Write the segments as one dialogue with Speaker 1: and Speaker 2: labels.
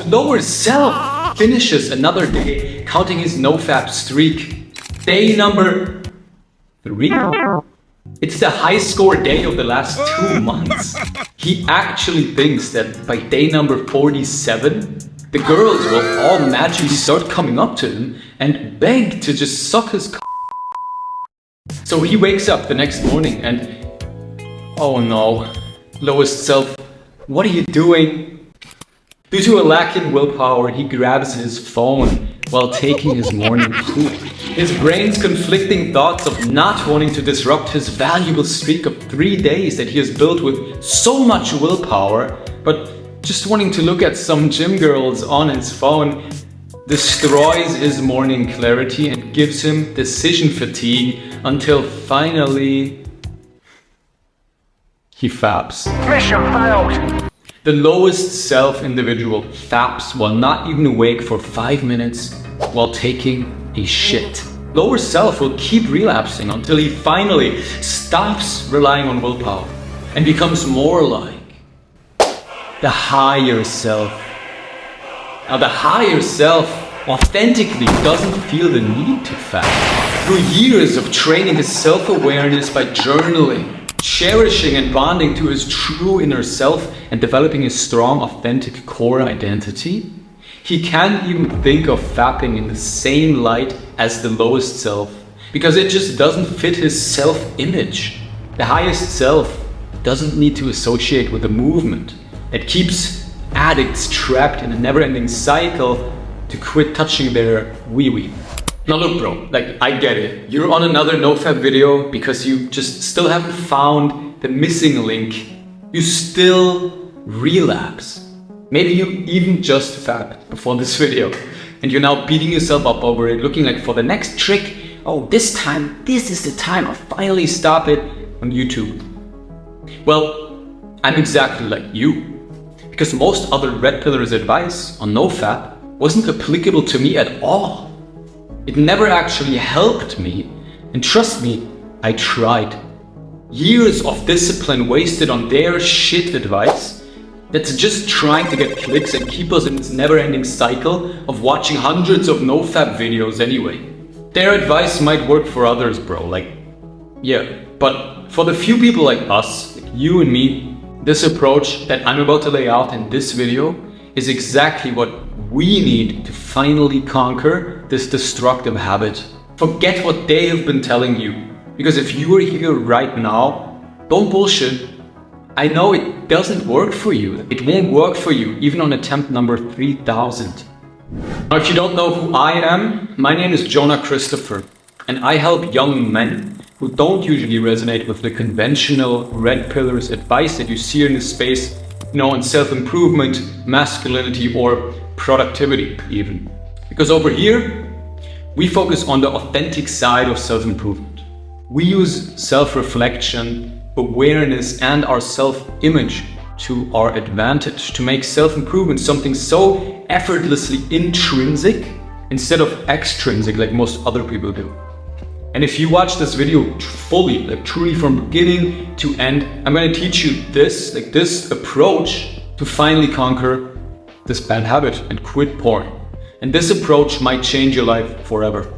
Speaker 1: The lower self finishes another day, counting his NoFap streak. Day number 3. It's the high score day of the last 2 months. He actually thinks that by day number 47, the girls will all magically start coming up to him and beg to just suck his So he wakes up the next morning and, oh no, lowest self, what are you doing? Due to a lack in willpower, he grabs his phone while taking his morning poop. His brain's conflicting thoughts of not wanting to disrupt his valuable streak of 3 days that he has built with so much willpower, but just wanting to look at some gym girls on his phone destroys his morning clarity and gives him decision fatigue until finally he faps.
Speaker 2: Mission failed!
Speaker 1: The lowest self individual faps while not even awake for 5 minutes while taking a shit. Lower self will keep relapsing until he finally stops relying on willpower and becomes more like the higher self. Now the higher self authentically doesn't feel the need to fap. Through years of training his self-awareness by journaling, cherishing and bonding to his true inner self and developing a strong, authentic core identity, he can't even think of fapping in the same light as the lowest self because it just doesn't fit his self-image. The highest self doesn't need to associate with a movement that keeps addicts trapped in a never-ending cycle to quit touching their wee-wee. Now look bro, I get it. You're on another NoFap video because you just still haven't found the missing link. You still relapse. Maybe you even just fapped before this video and you're now beating yourself up over it, looking like for the next trick, oh this is the time I'll finally stop it on YouTube. Well, I'm exactly like you. Because most other Red Pillar's advice on NoFap wasn't applicable to me at all. It never actually helped me, and trust me, I tried. Years of discipline wasted on their shit advice that's just trying to get clicks and keep us in this never-ending cycle of watching hundreds of NoFap videos anyway. Their advice might work for others, bro, yeah, but for the few people like us, like you and me, this approach that I'm about to lay out in this video is exactly what we need to finally conquer this destructive habit. Forget what they have been telling you, because if you are here right now, don't bullshit. I know it doesn't work for you. It won't work for you, even on attempt number 3000. Now, if you don't know who I am, my name is Jonah Christopher, and I help young men who don't usually resonate with the conventional Red Pillars advice that you see in this space, on self-improvement, masculinity, or productivity even. Because over here, we focus on the authentic side of self-improvement. We use self-reflection, awareness, and our self-image to our advantage to make self-improvement something so effortlessly intrinsic instead of extrinsic like most other people do. And if you watch this video fully, truly from beginning to end, I'm going to teach you this approach to finally conquer this bad habit and quit porn. And this approach might change your life forever.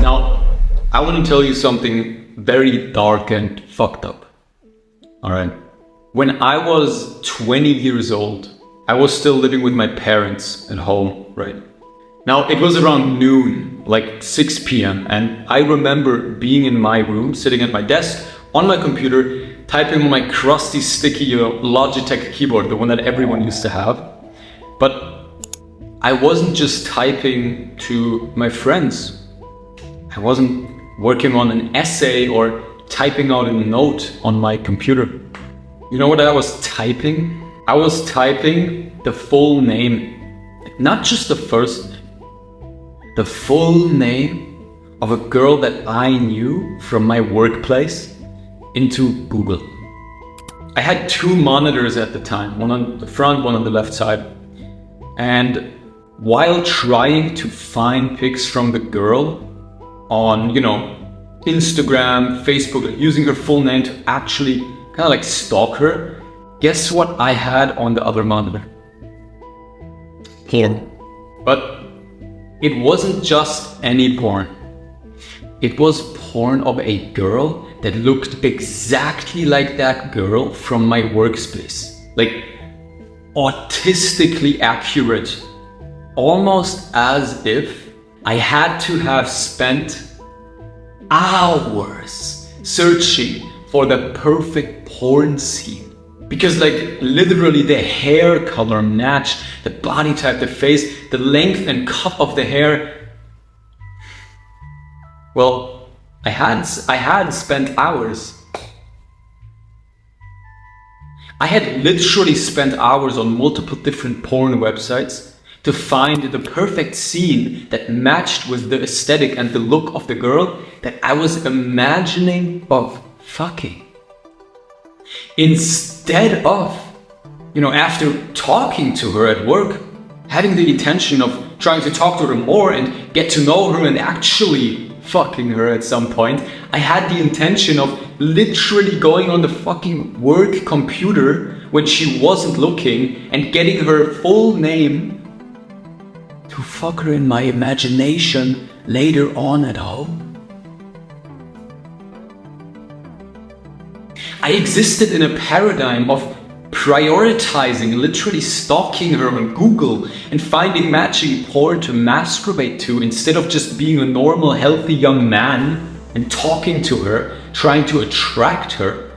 Speaker 1: Now, I want to tell you something very dark and fucked up. Alright. When I was 20 years old, I was still living with my parents at home, right? Now, it was around noon, like 6 p.m. and I remember being in my room, sitting at my desk, on my computer, typing on my crusty, sticky Logitech keyboard, the one that everyone used to have. But I wasn't just typing to my friends. I wasn't working on an essay or typing out a note on my computer. You know what I was typing? I was typing the full name, not just the first name. The full name of a girl that I knew from my workplace into Google. I had 2 monitors at the time, one on the front, one on the left side. And while trying to find pics from the girl on, Instagram, Facebook, using her full name to actually kind of stalk her, guess what I had on the other monitor?
Speaker 2: porn.
Speaker 1: But it wasn't just any porn. It was porn of a girl that looked exactly like that girl from my workspace. Like, autistically accurate. Almost as if I had to have spent hours searching for the perfect porn scene. Because like literally the hair color matched, the body type, the face, the length and cut of the hair. Well, I had spent hours. I had literally spent hours on multiple different porn websites to find the perfect scene that matched with the aesthetic and the look of the girl that I was imagining of fucking. Instead of, after talking to her at work, having the intention of trying to talk to her more and get to know her and actually fucking her at some point, I had the intention of literally going on the fucking work computer when she wasn't looking and getting her full name to fuck her in my imagination later on at home. I existed in a paradigm of prioritizing, literally stalking her on Google and finding matching porn to masturbate to instead of just being a normal, healthy young man and talking to her, trying to attract her.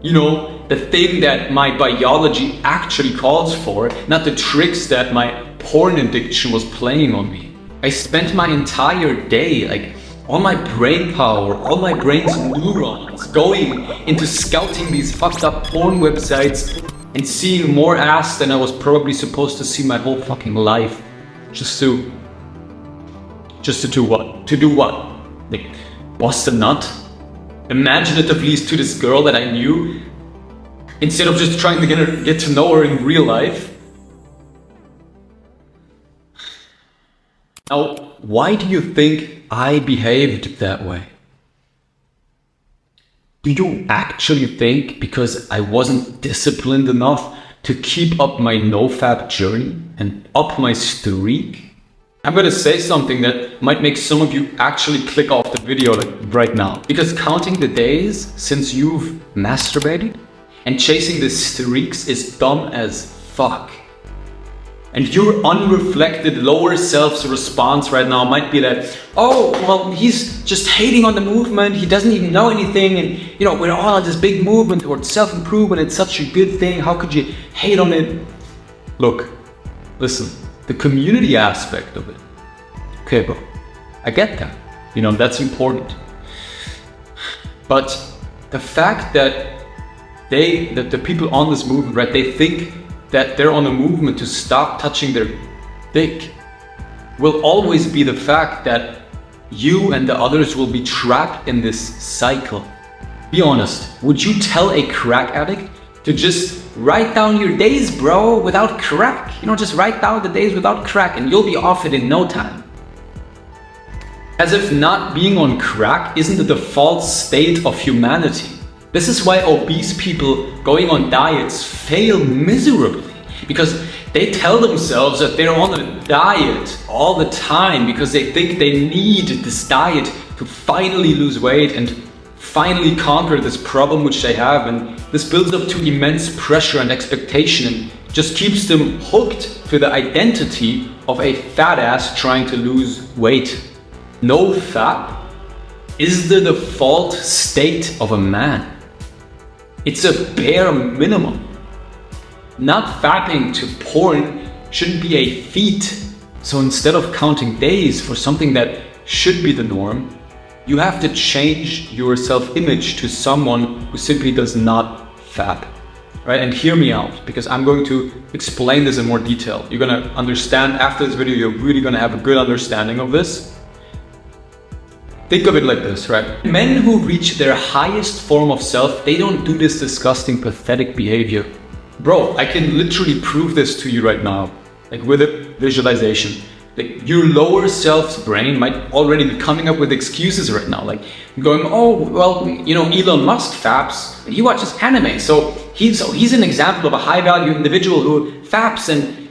Speaker 1: The thing that my biology actually calls for, not the tricks that my porn addiction was playing on me. I spent my entire day, all my brain power, all my brain's neurons going into scouting these fucked up porn websites and seeing more ass than I was probably supposed to see my whole fucking life. Just to do what? To do what? Bust a nut? Imaginatively to this girl that I knew, instead of just trying to get to know her in real life. Now, why do you think I behaved that way? Do you actually think because I wasn't disciplined enough to keep up my NoFap journey and up my streak? I'm gonna say something that might make some of you actually click off the video right now. Because counting the days since you've masturbated and chasing the streaks is dumb as fuck. And your unreflected lower self's response right now might be that, oh, well, he's just hating on the movement, he doesn't even know anything, and we're all on this big movement towards self-improvement, it's such a good thing, how could you hate on it? Look, listen, the community aspect of it. Okay, bro, I get that, that's important. But the fact that the people on this movement, right, they think that they're on a movement to stop touching their dick will always be the fact that you and the others will be trapped in this cycle. Be honest, would you tell a crack addict to just write down your days, bro, without crack? Just write down the days without crack and you'll be off it in no time. As if not being on crack isn't the default state of humanity. This is why obese people going on diets fail miserably, because they tell themselves that they're on a diet all the time because they think they need this diet to finally lose weight and finally conquer this problem which they have, and this builds up to immense pressure and expectation and just keeps them hooked to the identity of a fat ass trying to lose weight. NoFap is the default state of a man. It's a bare minimum. Not fapping to porn shouldn't be a feat. So instead of counting days for something that should be the norm, you have to change your self-image to someone who simply does not fap. Right? And hear me out, because I'm going to explain this in more detail. You're gonna understand after this video, you're really gonna have a good understanding of this. Think of it like this, right? Men who reach their highest form of self, they don't do this disgusting, pathetic behavior. Bro, I can literally prove this to you right now, with a visualization. Your lower self's brain might already be coming up with excuses right now, going, oh, well, Elon Musk faps, he watches anime, so he's an example of a high-value individual who faps, and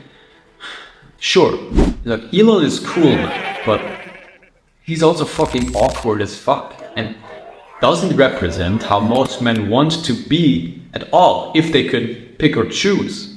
Speaker 1: Sure, look, Elon is cool, but he's also fucking awkward as fuck and doesn't represent how most men want to be at all if they could pick or choose.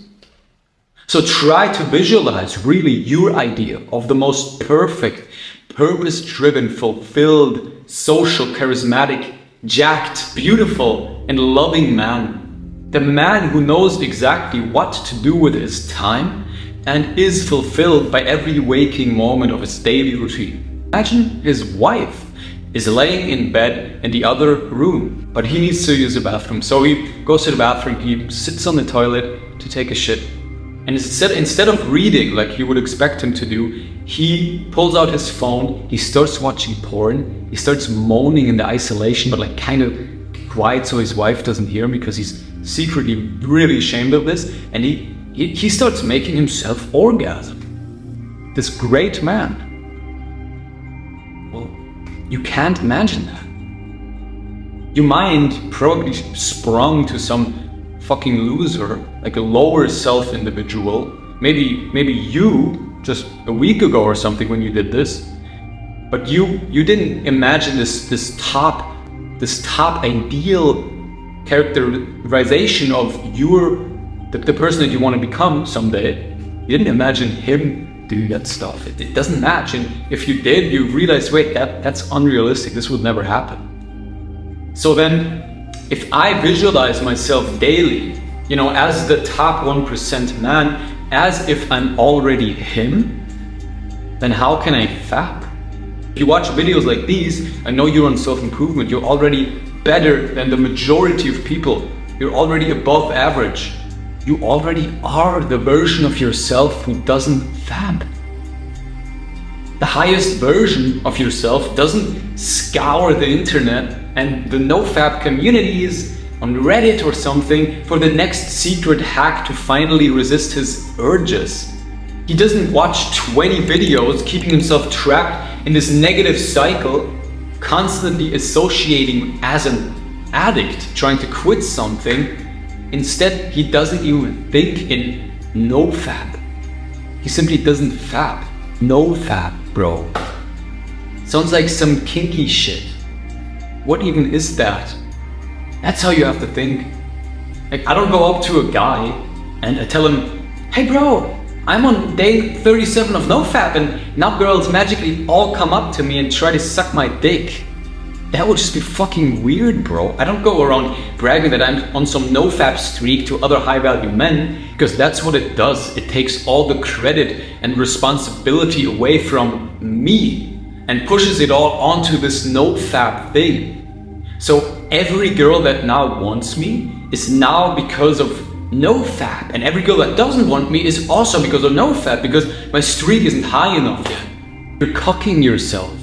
Speaker 1: So try to visualize really your idea of the most perfect, purpose-driven, fulfilled, social, charismatic, jacked, beautiful, and loving man. The man who knows exactly what to do with his time and is fulfilled by every waking moment of his daily routine. Imagine his wife is laying in bed in the other room, but he needs to use the bathroom. So he goes to the bathroom, he sits on the toilet to take a shit. And instead of reading like you would expect him to do, he pulls out his phone, he starts watching porn, he starts moaning in the isolation, but like kind of quiet so his wife doesn't hear him because he's secretly really ashamed of this. And he starts making himself orgasm. This great man. Well, you can't imagine that. Your mind probably sprung to some fucking loser, like a lower self individual. Maybe you just a week ago or something when you did this, but you didn't imagine this top ideal characterization of the person that you want to become someday. You didn't imagine him doing that stuff. It doesn't match, and if you did, you realize, wait, that's unrealistic. This would never happen. So then, if I visualize myself daily, as the top 1% man, as if I'm already him, then how can I fap? If you watch videos like these, I know you're on self-improvement, you're already better than the majority of people. You're already above average. You already are the version of yourself who doesn't fap. The highest version of yourself doesn't scour the internet and the NoFap communities on Reddit or something for the next secret hack to finally resist his urges. He doesn't watch 20 videos keeping himself trapped in this negative cycle, constantly associating as an addict trying to quit something. Instead, he doesn't even think in NoFap. He simply doesn't fap. NoFap, bro. Sounds like some kinky shit. What even is that? That's how you have to think. Like, I don't go up to a guy and I tell him, hey bro, I'm on day 37 of NoFap and now girls magically all come up to me and try to suck my dick. That would just be fucking weird, bro. I don't go around bragging that I'm on some NoFap streak to other high-value men, because that's what it does. It takes all the credit and responsibility away from me and pushes it all onto this NoFap thing. So every girl that now wants me is now because of NoFap, and every girl that doesn't want me is also because of NoFap, because my streak isn't high enough yet. You're cocking yourself.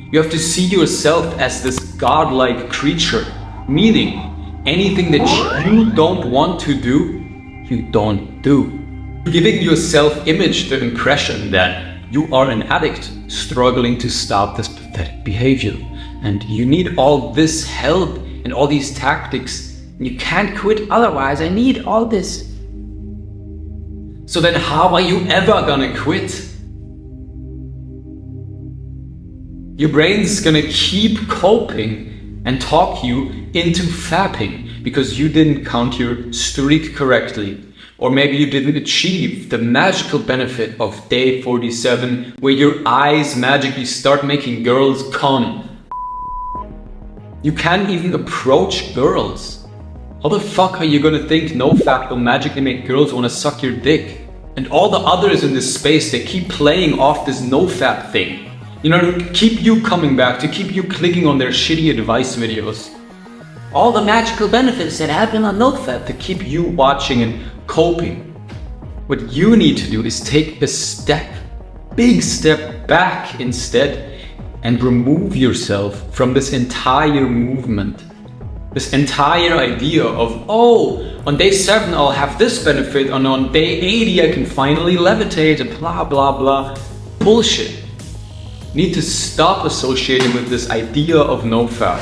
Speaker 1: You have to see yourself as this godlike creature, meaning anything that you don't want to do, you don't do. Giving your self-image the impression that you are an addict struggling to stop this pathetic behavior, and you need all this help and all these tactics. You can't quit otherwise, I need all this. So then how are you ever gonna quit? Your brain's gonna keep coping and talk you into fapping because you didn't count your streak correctly. Or maybe you didn't achieve the magical benefit of day 47 where your eyes magically start making girls come. You can't even approach girls. How the fuck are you gonna think NoFap will magically make girls wanna suck your dick? And all the others in this space, they keep playing off this NoFap thing. To keep you coming back, to keep you clicking on their shitty advice videos. All the magical benefits that happen on NoFap to keep you watching and coping. What you need to do is take a big step back instead, and remove yourself from this entire movement. This entire idea of, oh, on day 7 I'll have this benefit, and on day 80 I can finally levitate, and blah blah blah. Bullshit. Need to stop associating with this idea of NoFap.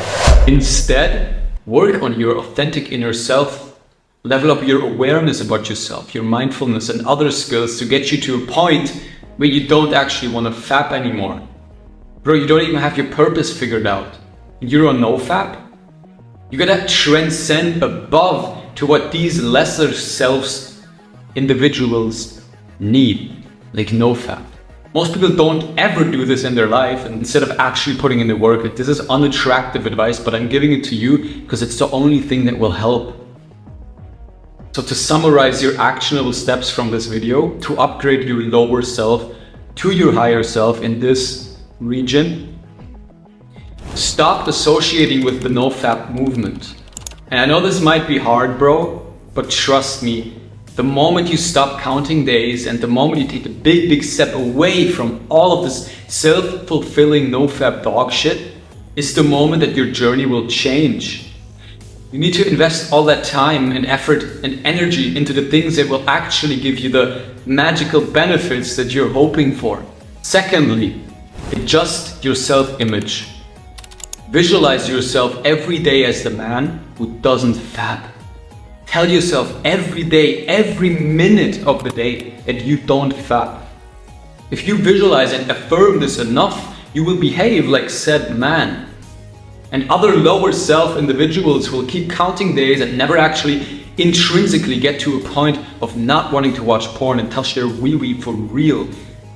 Speaker 1: Instead, work on your authentic inner self Level up your awareness about yourself, your mindfulness and other skills to get you to a point where you don't actually want to fap anymore. Bro, you don't even have your purpose figured out. You're on NoFap? You gotta transcend above to what these lesser selves, individuals need, like NoFap. Most people don't ever do this in their life, and instead of actually putting in the work, like, this is unattractive advice, but I'm giving it to you because it's the only thing that will help. So to summarize your actionable steps from this video to upgrade your lower self to your higher self in this region, stop associating with the NoFap movement. And I know this might be hard, bro, but trust me, the moment you stop counting days and the moment you take a big step away from all of this self-fulfilling NoFap dog shit is the moment that your journey will change. You need to invest all that time and effort and energy into the things that will actually give you the magical benefits that you're hoping for. Secondly, adjust your self-image. Visualize yourself every day as the man who doesn't fap. Tell yourself every day, every minute of the day that you don't fap. If you visualize and affirm this enough, you will behave like said man. And other lower self individuals will keep counting days and never actually intrinsically get to a point of not wanting to watch porn and touch their wee-wee for real.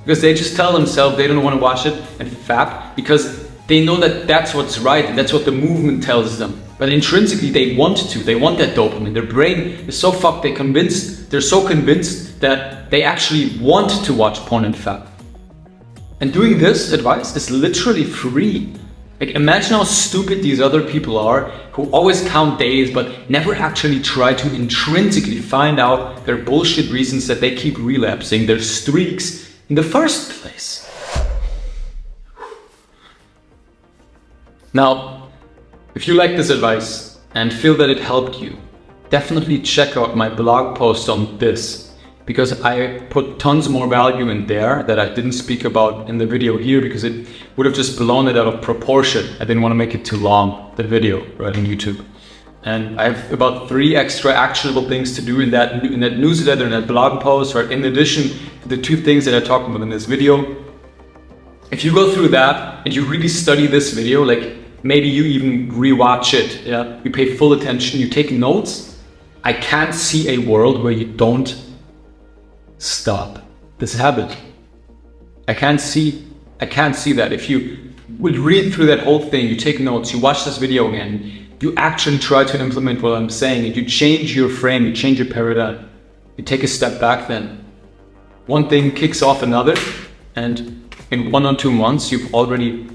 Speaker 1: Because they just tell themselves they don't want to watch it and fap because they know that that's what's right and that's what the movement tells them. But intrinsically they want to, they want that dopamine. Their brain is so fucked, they're so convinced that they actually want to watch porn and fap. And doing this advice is literally free. Like, imagine how stupid these other people are who always count days but never actually try to intrinsically find out their bullshit reasons that they keep relapsing, their streaks in the first place. Now, if you like this advice and feel that it helped you, definitely check out my blog post on this, because I put tons more value in there that I didn't speak about in the video here because it would have just blown it out of proportion. I didn't want to make it too long, the video, right, on YouTube. And I have about 3 extra actionable things to do in that newsletter, in that blog post, right, in addition to the 2 things that I talked about in this video. If you go through that and you really study this video, like maybe you even rewatch it, yeah, you pay full attention, you take notes, I can't see a world where you don't stop this habit. I can't see that. If you would read through that whole thing, you take notes, you watch this video again, you actually try to implement what I'm saying, and you change your frame, you change your paradigm, you take a step back, then one thing kicks off another, and in 1 or 2 months you've already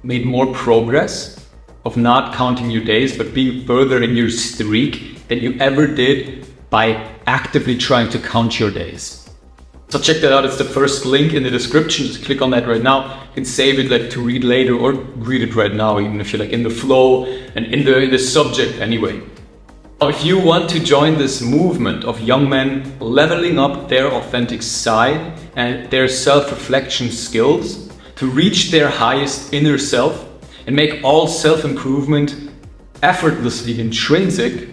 Speaker 1: made more progress of not counting your days but being further in your streak than you ever did by actively trying to count your days. So check that out, it's the first link in the description, just click on that right now. You can save it like to read later or read it right now, even if you're like in the flow and in the subject anyway. Now, if you want to join this movement of young men leveling up their authentic side and their self-reflection skills to reach their highest inner self and make all self-improvement effortlessly intrinsic,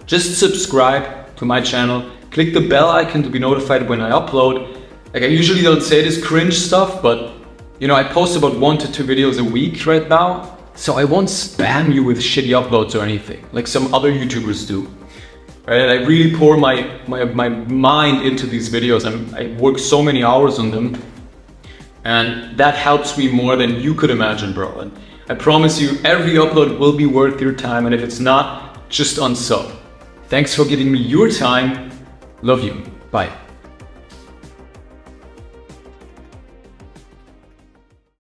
Speaker 1: just subscribe to my channel. Click the bell icon to be notified when I upload. Like, I usually don't say this cringe stuff, but you know, I post about 1 to 2 videos a week right now. So I won't spam you with shitty uploads or anything, like some other YouTubers do. Right? And I really pour my mind into these videos. I work so many hours on them. And that helps me more than you could imagine, bro. And I promise you, every upload will be worth your time. And if it's not, just unsub. Thanks for giving me your time. Love you. Bye.